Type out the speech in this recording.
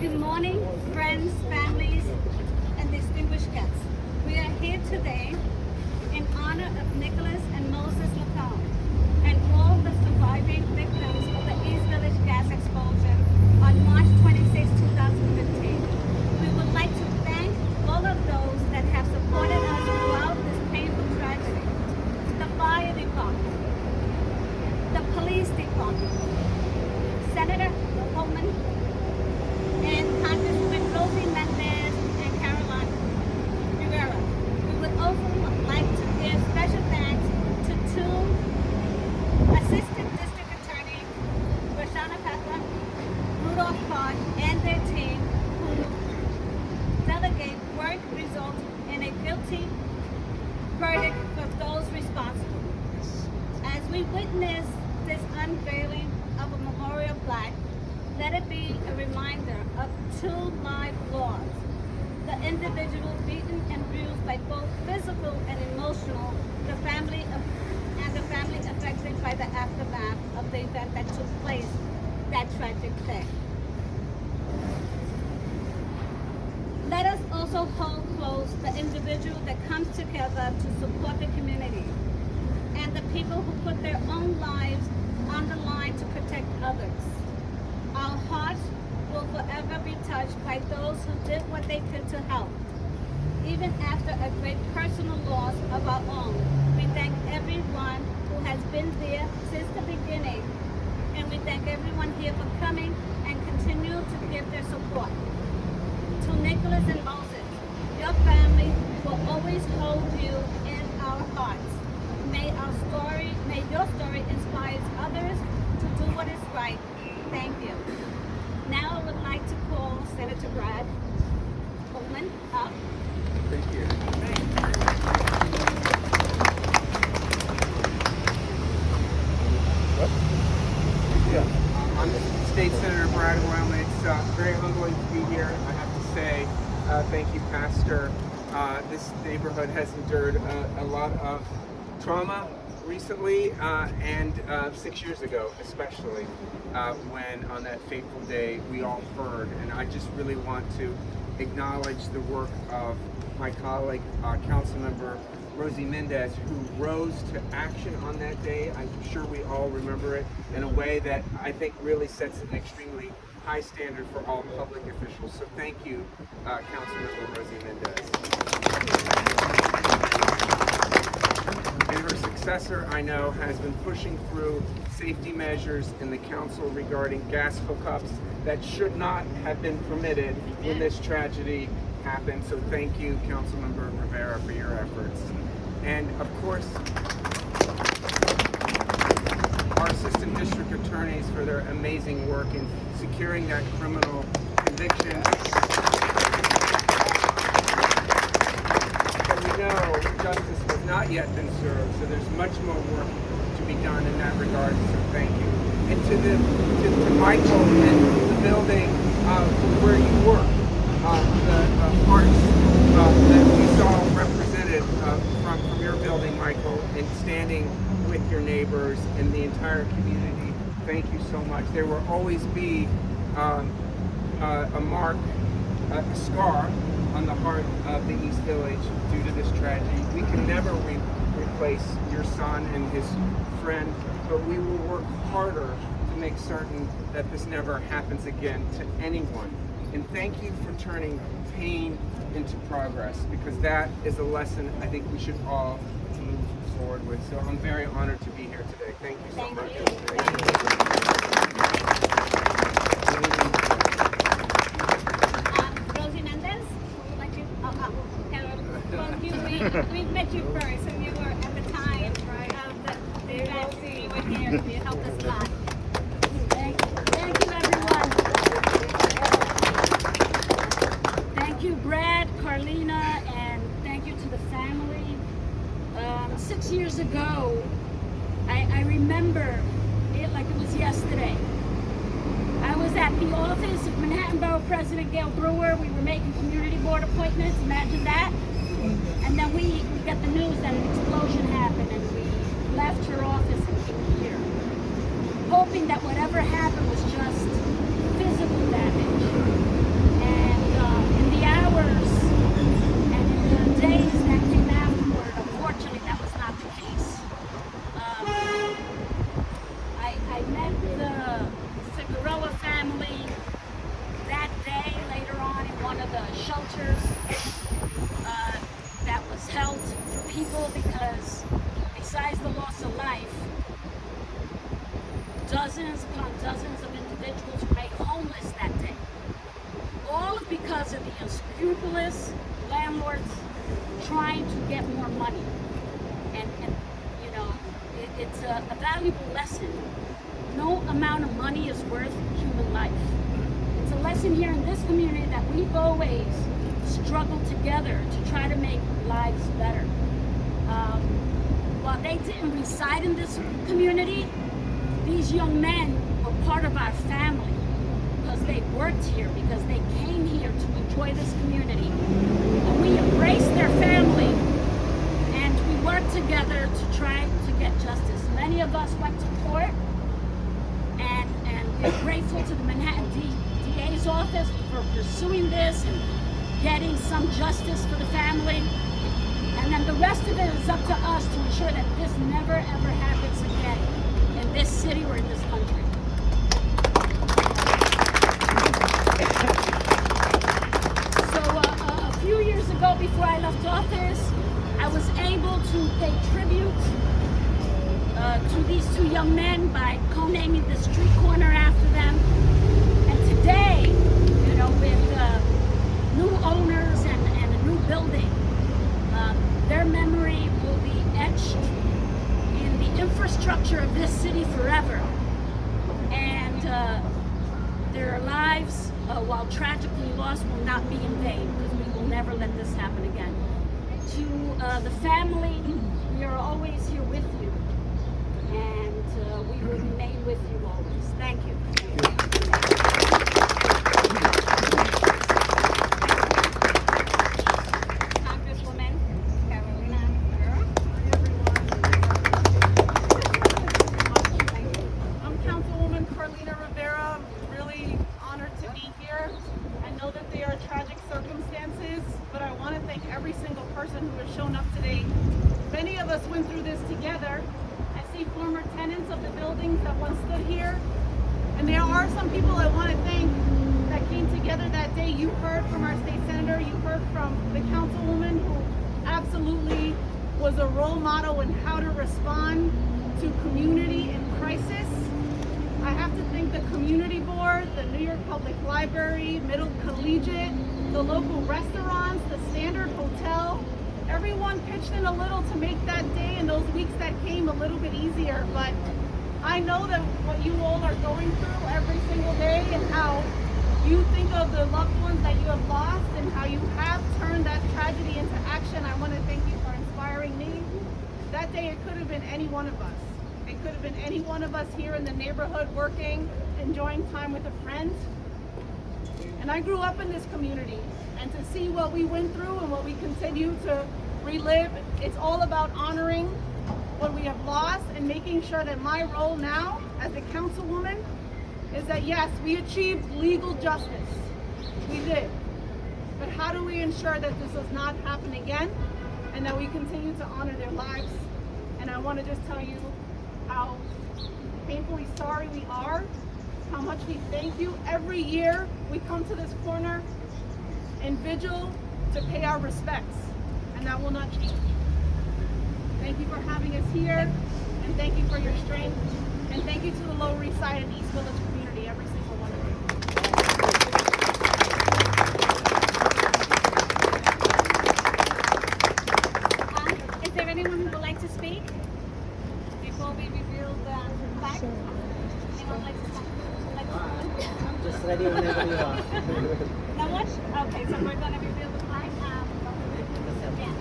Good morning, friends, families, and distinguished guests. We are here today in honor of Nicholas and Moses Lacombe and all the surviving victims of the East Village gas explosion on March 26, 2015. We would like to thank all of those that have supported us throughout this painful tragedy. The fire department, the police department, Senator Holman, and Congresswoman Rosie Mendez and Caroline Rivera. We would also like to give special thanks to two Assistant District Attorney, Rashana Pepper, Rudolph Clark, and their team who delegate work result in a guilty verdict for those responsible. As we witness this unveiling of a memorial plaque, let it be a reminder of two live loss. The individual beaten and bruised by both physical and emotional, and the family affected by the aftermath of the event that took place that tragic day. Let us also hold close the individual that comes together to support the community and the people who put their own lives on the line to protect others. Our hearts will forever be touched by those who did what they could to help. Even after a great personal loss of our own, we thank everyone who has been there since the beginning, and we thank everyone here for coming and continue to give their support. To Nicholas and Moses, your family will always hold you in our hearts. May your story inspire others to do what is right. Thank you. Now I would like to call Senator Brad Holman up. Thank you. I'm State Senator Brad Holman. It's very humbling to be here. I have to say thank you, Pastor. This neighborhood has endured a lot of trauma recently, and 6 years ago especially, when on that fateful day we all heard. And I just really want to acknowledge the work of my colleague, Councilmember Rosie Mendez, who rose to action on that day. I'm sure we all remember it in a way that I think really sets an extremely high standard for all public officials. So thank you, Councilmember Rosie Mendez. And her successor, I know, has been pushing through safety measures in the council regarding gas hookups that should not have been permitted when this tragedy happened. So thank you, Councilmember Rivera, for your efforts. And of course, our assistant district attorneys for their amazing work in securing that criminal conviction. No, justice has not yet been served, so there's much more work to be done in that regard, so thank you. And to Michael and the building where you work, the hearts that we saw represented from your building, Michael, and standing with your neighbors and the entire community, thank you so much. There will always be a mark, a scar on the heart of the East Village due to this tragedy. We can never replace your son and his friend, but we will work harder to make certain that this never happens again to anyone. And thank you for turning pain into progress, because that is a lesson I think we should all move forward with. So I'm very honored to be here today. Thank you so much. We've met you first, and you were at the time of the event, so you were here. You helped us a lot. Thank you, everyone. Thank you, Brad, Carlina, and thank you to the family. 6 years ago, I remember it like it was yesterday. I was at the office of Manhattan Borough President Gail Brewer. We were making community board appointments. Imagine that. And then we got the news that an explosion happened, and we left her office and came here, hoping that whatever happened was just physical damage. of the shelters that was held for people because besides the loss of life, dozens upon dozens of individuals were made homeless that day. All because of the unscrupulous landlords trying to get more money. And you know, it's a valuable lesson. No amount of money is worth human life. It's a lesson here in this community that we've always struggled together to try to make lives better. While they didn't reside in this community, these young men were part of our family because they worked here, because they came here to enjoy this community. And we embraced their family and we worked together to try to get justice. Many of us went to court, and we're grateful to the Manhattan DA's office for pursuing this and getting some justice for the family. And then the rest of it is up to us to ensure that this never ever happens again in this city or in this country. So a few years ago, before I left office, I was able to pay tribute to these two young men by co-naming the street corner after them. And today, you know, with new owners and a new building, their memory will be etched in the infrastructure of this city forever. And their lives, while tragically lost, will not be in vain, because we will never let this happen again. To the family, we are always here with you, and we will remain with you always. Thank you. Every single person who has shown up today. Many of us went through this together. I see former tenants of the buildings that once stood here. And there are some people I want to thank that came together that day. You heard from our state senator, you heard from the councilwoman who absolutely was a role model in how to respond to community in crisis. I have to thank the community board, the New York Public Library, Middle Collegiate, the local restaurants, the Standard Hotel. Everyone pitched in a little to make that day and those weeks that came a little bit easier. But I know that what you all are going through every single day and how you think of the loved ones that you have lost and how you have turned that tragedy into action. I want to thank you for inspiring me. That day it could have been any one of us. It could have been any one of us here in the neighborhood working, enjoying time with a friend. And I grew up in this community, and to see what we went through and what we continue to relive, it's all about honoring what we have lost and making sure that my role now as a councilwoman is that yes, we achieved legal justice. We did. But how do we ensure that this does not happen again and that we continue to honor their lives? And I want to just tell you how painfully sorry we are, how much we thank you. Every year we come to this corner and vigil to pay our respects, and that will not change. Thank you for having us here, and thank you for your strength, and thank you to the Lower East Side and East Village community, every single one of you. Is there anyone who would like to speak before we reveal the plaque? Anyone like to speak? I'm just ready whenever you are. No one? Okay, so we're going to reveal the plaque. Yeah.